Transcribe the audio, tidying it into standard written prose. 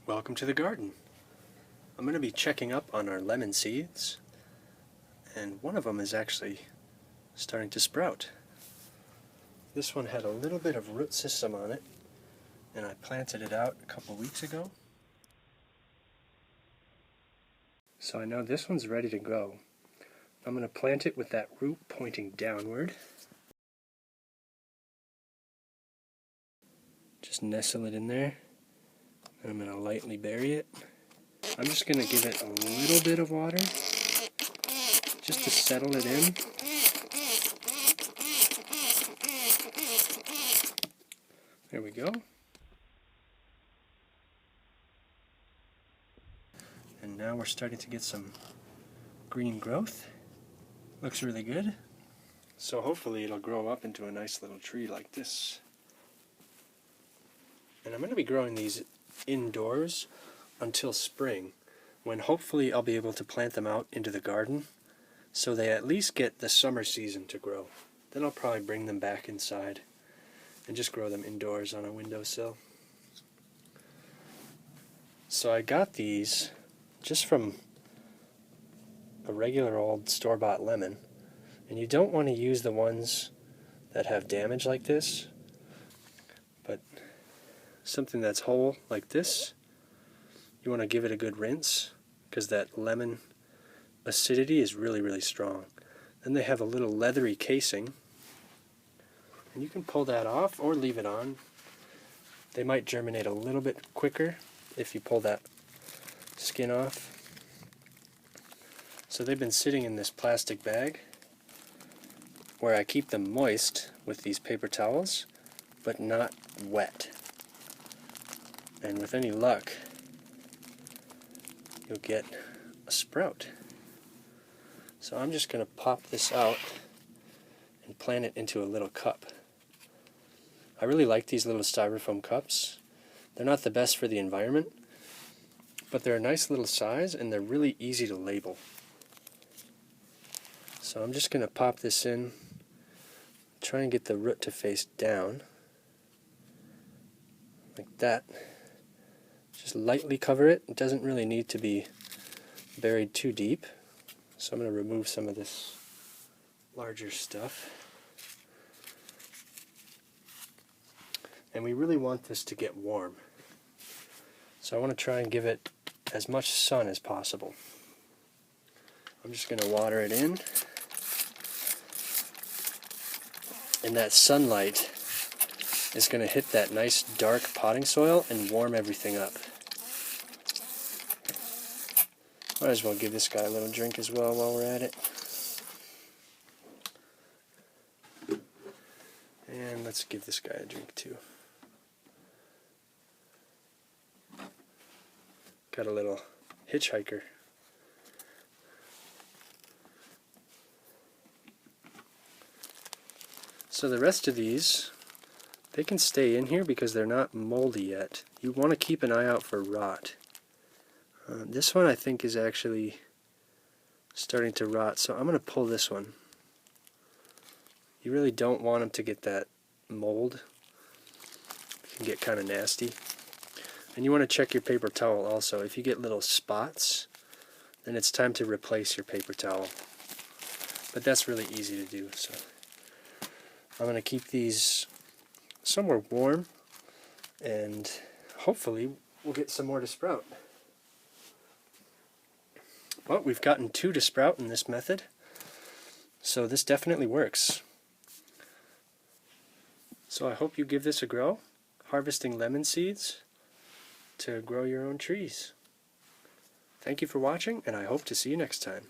Welcome to the garden. I'm going to be checking up on our lemon seeds, and one of them is actually starting to sprout. This one had a little bit of root system on it, and I planted it out a couple weeks ago. So I know this one's ready to go. I'm going to plant it with that root pointing downward. Just nestle it in there, and I'm going to lightly bury it. I'm just going to give it a little bit of water, just to settle it in. There we go. And now we're starting to get some green growth. Looks really good. So hopefully it'll grow up into a nice little tree like this. And I'm going to be growing these indoors until spring, when hopefully I'll be able to plant them out into the garden so they at least get the summer season to grow. Then I'll probably bring them back inside and just grow them indoors on a windowsill. So I got these just from a regular old store-bought lemon, and you don't want to use the ones that have damage like this, but something that's whole like this, you want to give it a good rinse because that lemon acidity is really strong. Then they have a little leathery casing, and you can pull that off or leave it on. They might germinate a little bit quicker if you pull that skin off. So they've been sitting in this plastic bag where I keep them moist with these paper towels, but not wet. And with any luck, you'll get a sprout. So I'm just going to pop this out and plant it into a little cup. I really like these little styrofoam cups. They're not the best for the environment, but they're a nice little size and they're really easy to label. So I'm just going to pop this in, try and get the root to face down, like that. Just lightly cover it. It doesn't really need to be buried too deep. So I'm going to remove some of this larger stuff. And we really want this to get warm. So I want to try and give it as much sun as possible. I'm just going to water it in. And that sunlight is going to hit that nice dark potting soil and warm everything up. Might as well give this guy a little drink as well while we're at it. And let's give this guy a drink too. Got a little hitchhiker. So the rest of these, they can stay in here because they're not moldy yet. You want to keep an eye out for rot. This one I think is actually starting to rot, so I'm going to pull this one. You really don't want them to get that mold. It can get kind of nasty. And you want to check your paper towel also. If you get little spots, then it's time to replace your paper towel. But that's really easy to do. So I'm going to keep these somewhere warm, and hopefully we'll get some more to sprout. Well, we've gotten 2 to sprout in this method, so this definitely works. So I hope you give this a go, harvesting lemon seeds to grow your own trees. Thank you for watching, and I hope to see you next time.